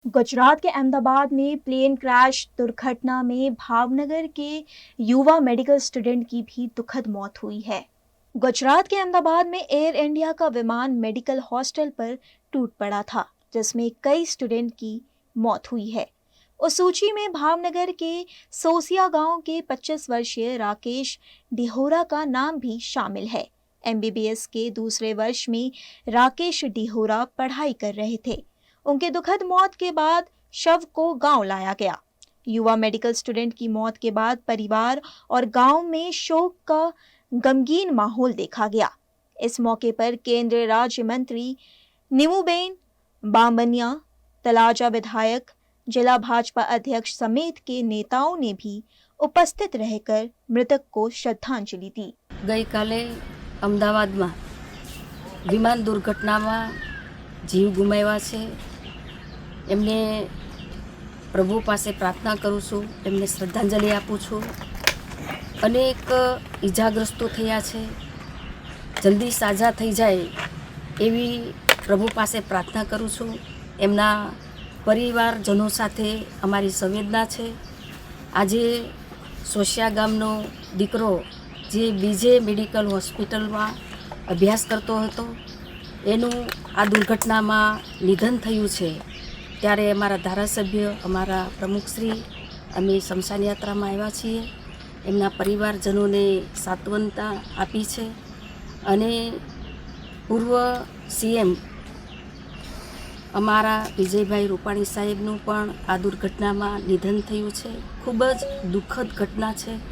गुजरात के अहमदाबाद में plane crash दुर्घटना में भावनगर के युवा मेडिकल स्टूडेंट की भी दुखद मौत हुई है। गुजरात के अहमदाबाद में एयर इंडिया का विमान मेडिकल हॉस्टल पर टूट पड़ा था, जिसमें कई स्टूडेंट की मौत हुई है। उस सूची में भावनगर के सोसिया गांव के 25 वर्षीय राकेश डिहोरा का नाम भी शामिल है। एमबीबीएस के दूसरे वर्ष में राकेश डिहोरा पढ़ाई कर रहे थे। उनके दुखद मौत के बाद शव को गांव लाया गया। युवा मेडिकल स्टूडेंट की मौत के बाद परिवार और गांव में शोक का गमगीन माहौल देखा गया। इस मौके पर केंद्रीय राज्य मंत्री नीमूबेन बामनिया, तलाजा विधायक, जिला भाजपा अध्यक्ष समेत के नेताओं ने भी उपस्थित रहकर मृतक को श्रद्धांजलि दी। गई काले अमदावाद में विमान दुर्घटना में जीव गुमाव्या छे। एमने प्रभु पासे प्रार्थना करूँ छूँ, एमने श्रद्धांजलि आपू छूँ। अनेक ईजाग्रस्तो थया छे, जल्दी साजा थई जाए एवी प्रभु पासे प्रार्थना करूँ छूँ। एमना परिवारजनों साथे अमारी संवेदना छे। आजे सोशिया गामनो दीकरो जे बीजे मेडिकल होस्पिटल में अभ्यास करतो हतो, एनु आ दुर्घटना में निधन थयुं छे। त्यारे अमारा धारासभ्य, अमारा प्रमुखश्री अमे शमशान यात्रा में आव्या छीए। एमना परिवारजनोने सांत्वनता आपी छे अने पूर्व सीएम अमारा विजयभाई रूपाणी साहेबનું પણ આ દુર્ઘટનામાં નિધન થયું છે। ખૂબ જ દુઃખદ ઘટના છે।